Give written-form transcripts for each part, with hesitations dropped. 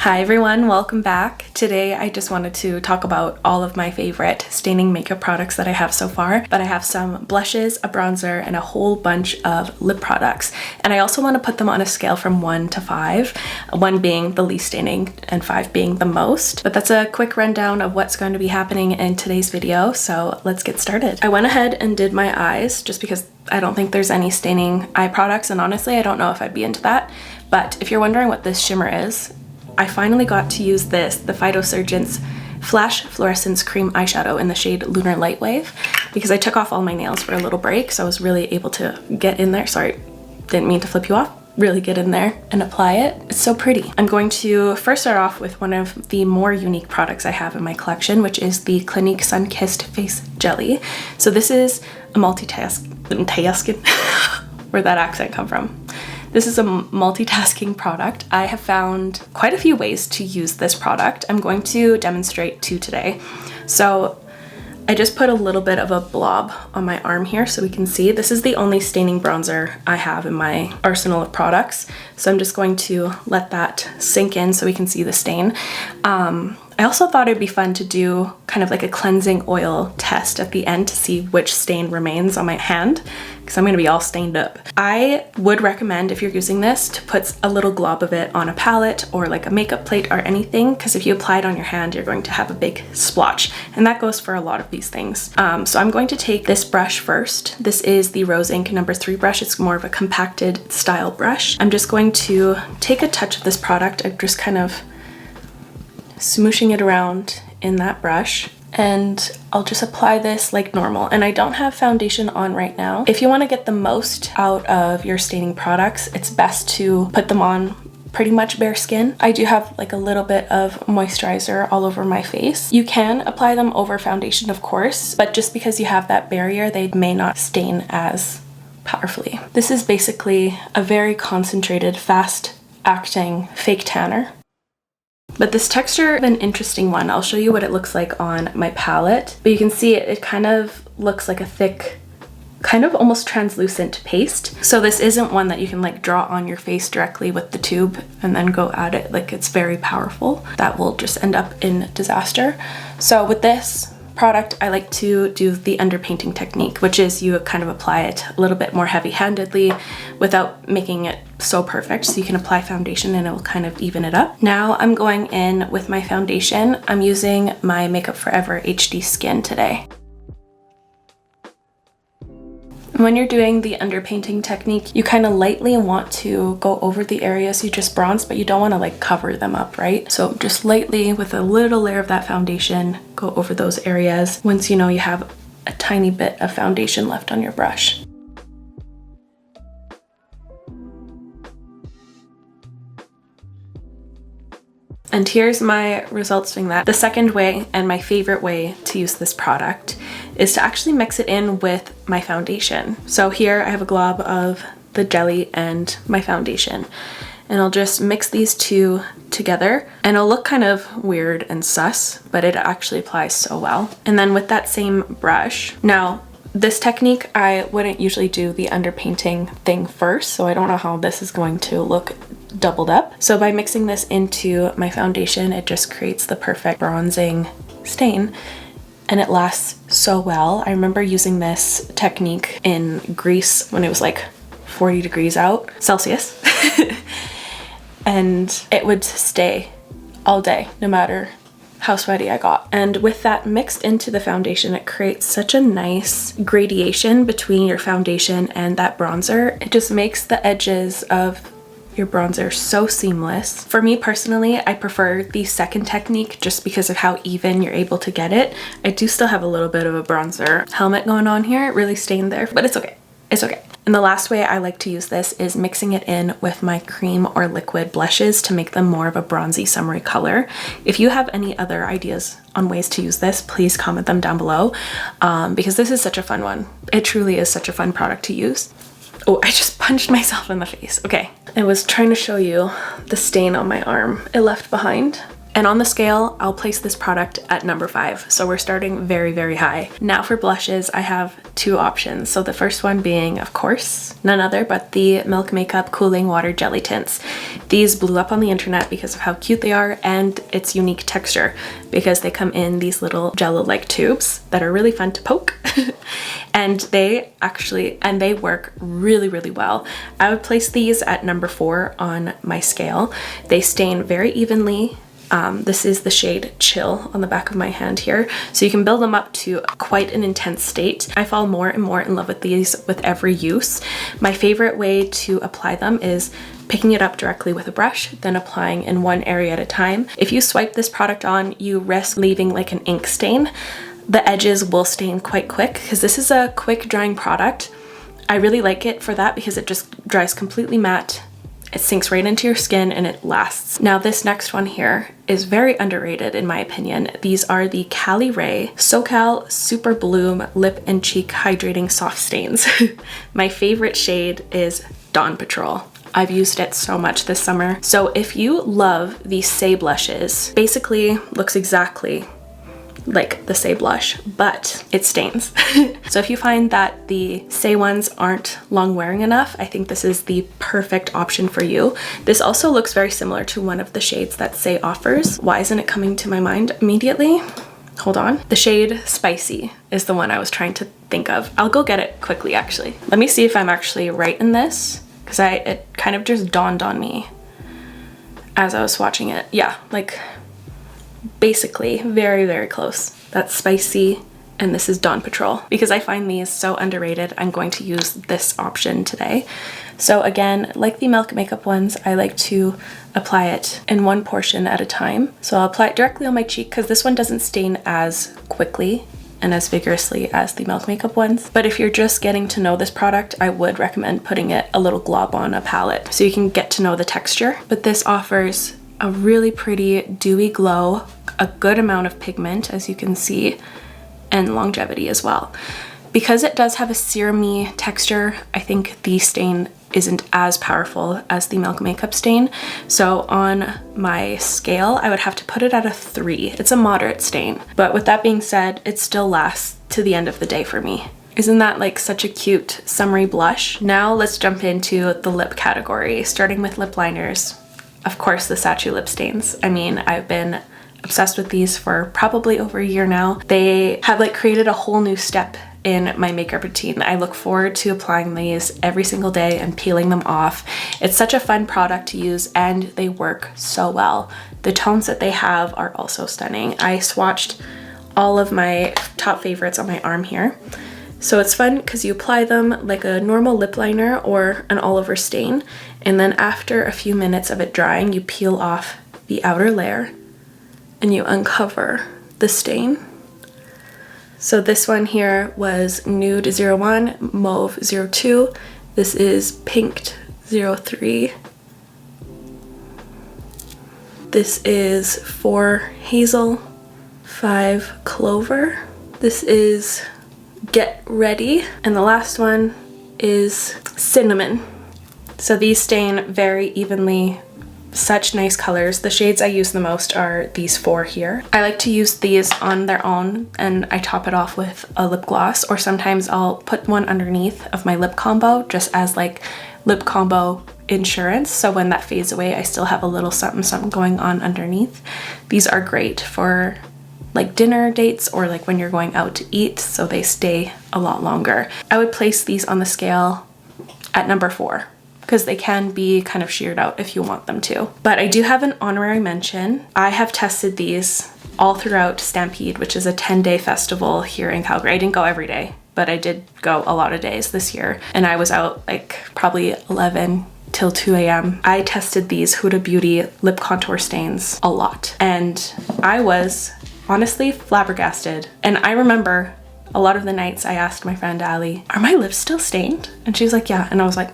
Hi everyone, welcome back. Today I just wanted to talk about all of my favorite staining makeup products that I have so far, but I have some blushes, a bronzer, and a whole bunch of lip products. And I also want to put them on a scale from 1 to 5, 1 being the least staining and 5 being the most. But that's a quick rundown of what's going to be happening in today's video, so let's get started. I went ahead and did my eyes just because I don't think there's any staining eye products, and honestly I don't know if I'd be into that. But if you're wondering what this shimmer is, I finally got to use this, the Phytosurgence Flash Florescence Cream Eyeshadow in the shade Lunar Lightwave, because I took off all my nails for a little break, so I was really able to get in there. Sorry, didn't mean to flip you off. Really get in there and apply it. It's so pretty. I'm going to first start off with one of the more unique products I have in my collection, which is the Clinique Sun-Kissed Face Jelly. So this is a multitasking, where'd that accent come from? This is a multitasking product. I have found quite a few ways to use this product. I'm going to demonstrate 2 today. So I just put a little bit of a blob on my arm here so we can see. This is the only staining bronzer I have in my arsenal of products. So I'm just going to let that sink in so we can see the stain. I also thought it'd be fun to do kind of like a cleansing oil test at the end to see which stain remains on my hand, because I'm gonna be all stained up. I would recommend, if you're using this, to put a little glob of it on a palette or like a makeup plate or anything, because if you apply it on your hand, you're going to have a big splotch, and that goes for a lot of these things. So I'm going to take this brush first. This is the Rose Inc No. 3 brush. It's more of a compacted style brush. I'm just going to take a touch of this product. I'm just kind of smooshing it around in that brush, and I'll just apply this like normal. And I don't have foundation on right now. If you want to get the most out of your staining products, it's best to put them on pretty much bare skin. I do have like a little bit of moisturizer all over my face. You can apply them over foundation, of course, but just because you have that barrier, they may not stain as powerfully. This is basically a very concentrated, fast acting fake tanner. But this texture is an interesting one. I'll show you what it looks like on my palette. But you can see it kind of looks like a thick, kind of almost translucent paste. So this isn't one that you can like draw on your face directly with the tube and then go at it. Like, it's very powerful. That will just end up in disaster. So with this product, I like to do the underpainting technique, which is you kind of apply it a little bit more heavy-handedly without making it so perfect, so you can apply foundation and it will kind of even it up. Now I'm going in with my foundation. I'm using my Makeup Forever HD Skin today. When you're doing the underpainting technique, you kind of lightly want to go over the areas you just bronzed, but you don't want to like cover them up, right? So just lightly with a little layer of that foundation, go over those areas once you know you have a tiny bit of foundation left on your brush. And here's my results doing that. The second way, and my favorite way to use this product, is to actually mix it in with my foundation. So here I have a glob of the jelly and my foundation, and I'll just mix these two together, and it'll look kind of weird and sus, but it actually applies so well. And then with that same brush, now this technique, I wouldn't usually do the underpainting thing first, so I don't know how this is going to look doubled up. So by mixing this into my foundation, it just creates the perfect bronzing stain, and it lasts so well. I remember using this technique in Greece when it was like 40 degrees out Celsius and it would stay all day no matter how sweaty I got. And with that mixed into the foundation, it creates such a nice gradation between your foundation and that bronzer. It just makes the edges of your bronzer so seamless. For me personally, I prefer the second technique just because of how even you're able to get it. I do still have a little bit of a bronzer helmet going on here. It really stained there, but it's okay. It's okay. And the last way I like to use this is mixing it in with my cream or liquid blushes to make them more of a bronzy summery color. If you have any other ideas on ways to use this, please comment them down below, because this is such a fun one. It truly is such a fun product to use. Oh, I just punched myself in the face. Okay. I was trying to show you the stain on my arm it left behind. And on the scale, I'll place this product at number 5. So we're starting very, very high. Now for blushes, I have 2 options. So the first one being, of course, none other but the Milk Makeup Cooling Water Jelly Tints. These blew up on the internet because of how cute they are and its unique texture, because they come in these little jello-like tubes that are really fun to poke. And they work really, really well. I would place these at number 4 on my scale. They stain very evenly. This is the shade Chill on the back of my hand here. So you can build them up to quite an intense state. I fall more and more in love with these with every use. My favorite way to apply them is picking it up directly with a brush, then applying in one area at a time. If you swipe this product on, you risk leaving like an ink stain. The edges will stain quite quick because this is a quick drying product. I really like it for that because it just dries completely matte. It sinks right into your skin and it lasts. Now this next one here is very underrated in my opinion. These are the CALIRAY Socal Superbloom Lip and Cheek Hydrating Soft Stains. My favorite shade is Dawn Patrol. I've used it so much this summer. So if you love these Say blushes, basically looks exactly like the Say blush, but it stains. So if you find that the Say ones aren't long wearing enough, I think this is the perfect option for you. This also looks very similar to one of the shades that Say offers. Why isn't it coming to my mind immediately? Hold on. The shade Spicy is the one I was trying to think of. I'll go get it quickly actually. Let me see if I'm actually right in this, because it kind of just dawned on me as I was watching it. Yeah, like basically very, very close. That's Spicy and this is Dawn Patrol. Because I find these so underrated, I'm going to use this option today. So again, like the Milk Makeup ones, I like to apply it in one portion at a time. So I'll apply it directly on my cheek because this one doesn't stain as quickly and as vigorously as the Milk Makeup ones. But if you're just getting to know this product, I would recommend putting it a little glob on a palette so you can get to know the texture. But this offers a really pretty dewy glow, a good amount of pigment as you can see, and longevity as well. Because it does have a serum-y texture, I think the stain isn't as powerful as the Milk Makeup stain. So on my scale, I would have to put it at a 3. It's a moderate stain. But with that being said, it still lasts to the end of the day for me. Isn't that like such a cute summery blush? Now let's jump into the lip category, starting with lip liners. Of course, the Sachi lip stains. I mean, I've been obsessed with these for probably over a year now. They have like created a whole new step in my makeup routine. I look forward to applying these every single day and peeling them off. It's such a fun product to use and they work so well. The tones that they have are also stunning. I swatched all of my top favorites on my arm here. So it's fun because you apply them like a normal lip liner or an all over stain, and then after a few minutes of it drying, you peel off the outer layer and you uncover the stain. So this one here was Nude 01, Mauve 02. This is Pinked 03. This is 4 Hazel, 5 Clover. This is Get Ready. And the last one is Cinnamon. So these stain very evenly, such nice colors. The shades I use the most are these 4 here. I like to use these on their own and I top it off with a lip gloss, or sometimes I'll put one underneath of my lip combo just as like lip combo insurance. So when that fades away, I still have a little something something going on underneath. These are great for like dinner dates or like when you're going out to eat, so they stay a lot longer. I would place these on the scale at number 4 because they can be kind of sheared out if you want them to. But I do have an honorary mention. I have tested these all throughout Stampede, which is a 10-day festival here in Calgary. I didn't go every day, but I did go a lot of days this year. And I was out like probably 11 till 2 a.m. I tested these Huda Beauty lip contour stains a lot. And I was honestly flabbergasted. And I remember a lot of the nights I asked my friend Ali, are my lips still stained? And she was like, yeah. And I was like,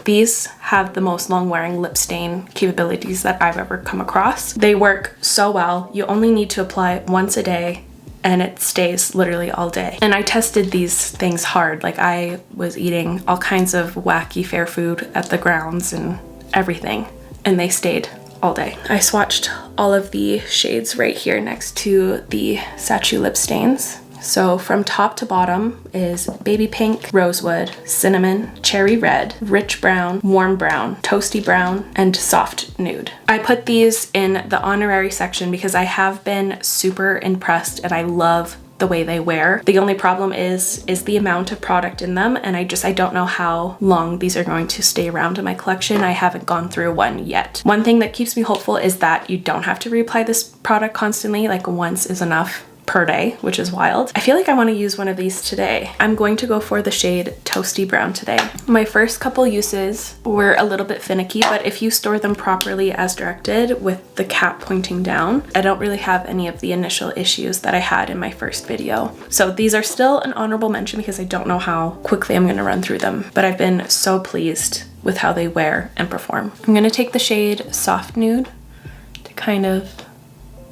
these have the most long wearing lip stain capabilities that I've ever come across. They work so well. You only need to apply once a day and it stays literally all day. And I tested these things hard. Like I was eating all kinds of wacky fair food at the grounds and everything, and they stayed all day. I swatched all of the shades right here next to the Sachu lip stains. So from top to bottom is baby pink, rosewood, cinnamon, cherry red, rich brown, warm brown, toasty brown, and soft nude. I put these in the honorary section because I have been super impressed and I love the way they wear. The only problem is the amount of product in them, and I don't know how long these are going to stay around in my collection. I haven't gone through one yet. One thing that keeps me hopeful is that you don't have to reapply this product constantly, like once is enough per day, which is wild. I feel like I want to use one of these today. I'm going to go for the shade Toasty Brown today. My first couple uses were a little bit finicky, but if you store them properly as directed with the cap pointing down, I don't really have any of the initial issues that I had in my first video. So these are still an honorable mention because I don't know how quickly I'm going to run through them, but I've been so pleased with how they wear and perform. I'm going to take the shade Soft Nude to kind of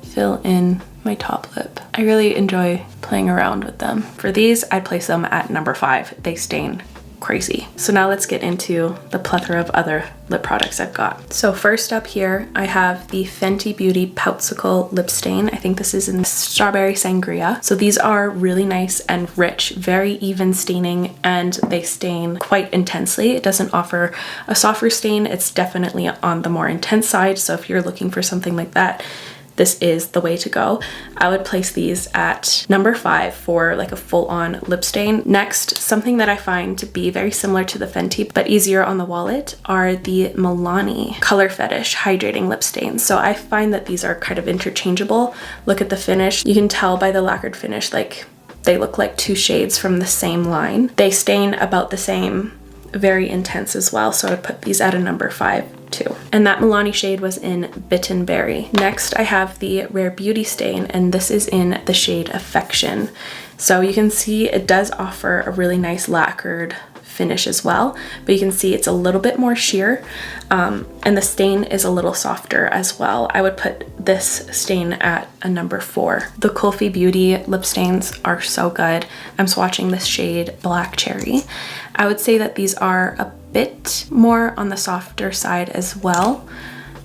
fill in my top lip. I really enjoy playing around with them. For these, I'd place them at number 5. They stain crazy. So now let's get into the plethora of other lip products I've got. So first up here, I have the Fenty Beauty Poutsicle lip stain. I think this is in Strawberry Sangria. So these are really nice and rich, very even staining, and they stain quite intensely. It doesn't offer a softer stain. It's definitely on the more intense side. So if you're looking for something like that, this is the way to go. I would place these at number 5 for like a full-on lip stain. Next, something that I find to be very similar to the Fenty but easier on the wallet are the Milani Color Fetish Hydrating Lip Stains. So I find that these are kind of interchangeable. Look at the finish. You can tell by the lacquered finish, like they look like 2 shades from the same line. They stain about the same, very intense as well. So I would put these at a number 5 too. And that Milani shade was in Bitten Berry. Next, I have the Rare Beauty stain, and this is in the shade Affection. So you can see it does offer a really nice lacquered finish as well, but you can see it's a little bit more sheer, and the stain is a little softer as well. I would put this stain at a number 4. The Kulfi Beauty lip stains are so good. I'm swatching this shade Black Cherry. I would say that these are a bit more on the softer side as well.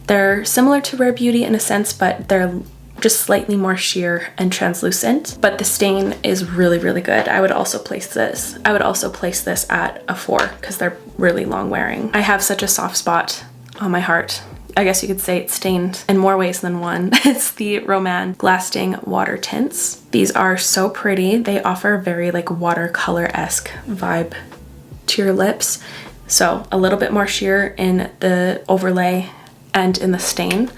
They're similar to Rare Beauty in a sense, but they're just slightly more sheer and translucent, but the stain is really, really good. I would also place this at a 4 because they're really long wearing. I have such a soft spot on my heart. I guess you could say it's stained in more ways than one. It's the Roman Glasting Water Tints. These are so pretty. They offer a very like watercolor-esque vibe to your lips. So a little bit more sheer in the overlay and in the stain,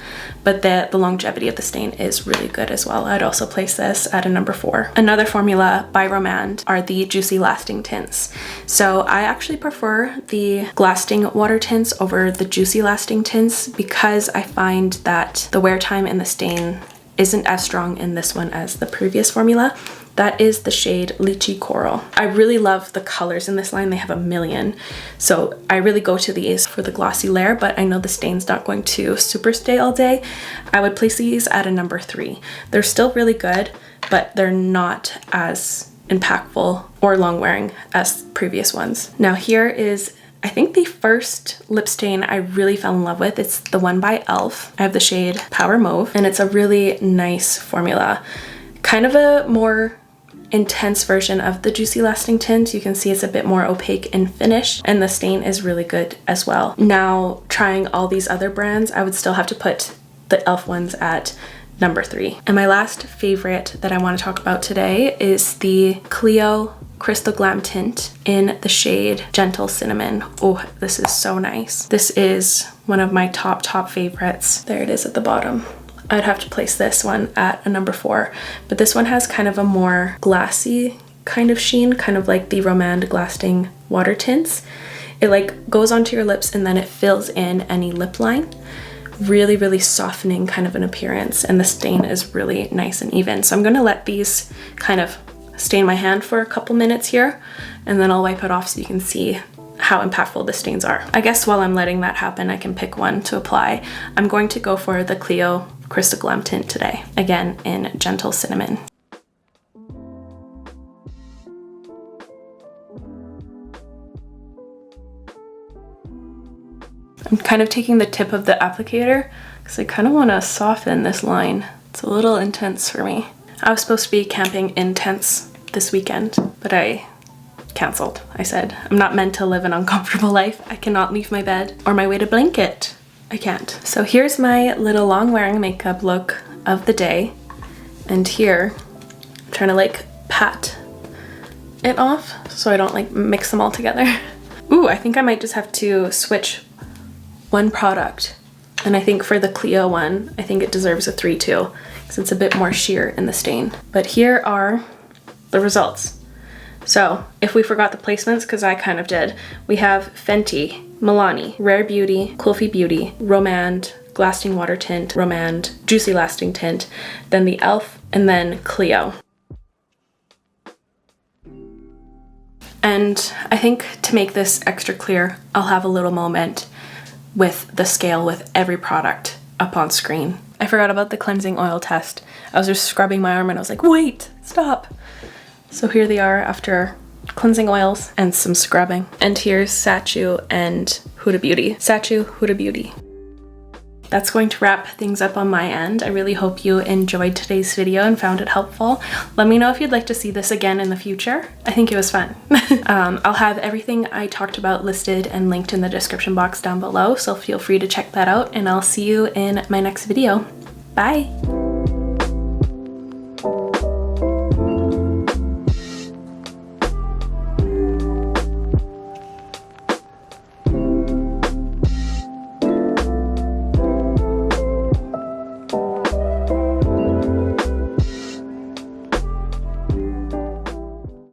but the longevity of the stain is really good as well. I'd also place this at a number 4. Another formula by Romand are the Juicy Lasting Tints. So I actually prefer the Glasting Water Tints over the Juicy Lasting Tints because I find that the wear time and the stain isn't as strong in this one as the previous formula. That is the shade Lychee Coral. I really love the colors in this line. They have a million. So I really go to these for the glossy layer, but I know the stain's not going to super stay all day. I would place these at a number 3. They're still really good, but they're not as impactful or long wearing as previous ones. Now here is, I think, the first lip stain I really fell in love with. It's the one by e.l.f. I have the shade Power Mauve, and it's a really nice formula. Kind of a more intense version of the Juicy Lasting Tint. You can see it's a bit more opaque in finish, and the stain is really good as well. Now, trying all these other brands, I would still have to put the e.l.f. ones at number 3. And my last favorite that I want to talk about today is the Clio Crystal Glam Tint in the shade Gentle Cinnamon. Oh, this is so nice. This is one of my top favorites. There it is at the bottom. I'd have to place this one at a number 4, but this one has kind of a more glassy kind of sheen, kind of like the Romand Glasting Water Tints. It like goes onto your lips and then it fills in any lip line. Really, really softening kind of an appearance, and the stain is really nice and even. So I'm gonna let these kind of stain my hand for a couple minutes here, and then I'll wipe it off so you can see how impactful the stains are. I guess while I'm letting that happen, I can pick one to apply. I'm going to go for the Clio Crystal Glam Tint today, again in Gentle Cinnamon. I'm kind of taking the tip of the applicator because because I kind of want to soften this line. It's a little intense for me. I was supposed to be camping in tents this weekend, but I canceled. I said, I'm not meant to live an uncomfortable life. I cannot leave my bed or my weighted blanket. I can't. So here's my little long wearing makeup look of the day. And here, I'm trying to like pat it off so I don't like mix them all together. Ooh, I think I might just have to switch one product. And I think for the Clio one, I think it deserves a 3-2 because it's a bit more sheer in the stain. But here are the results. So if we forgot the placements, because I kind of did, we have Fenty, Milani, Rare Beauty, Kulfi Beauty, Romand, Lasting Water Tint, Romand, Juicy Lasting Tint, then the e.l.f., and then Clio. And I think to make this extra clear, I'll have a little moment with the scale with every product up on screen. I forgot about the cleansing oil test. I was just scrubbing my arm and I was like, wait, stop. So here they are after cleansing oils and some scrubbing. And here's Sachu and Huda Beauty. Sachu, Huda Beauty. That's going to wrap things up on my end. I really hope you enjoyed today's video and found it helpful. Let me know if you'd like to see this again in the future. I think it was fun. I'll have everything I talked about listed and linked in the description box down below, so feel free to check that out, and I'll see you in my next video. Bye!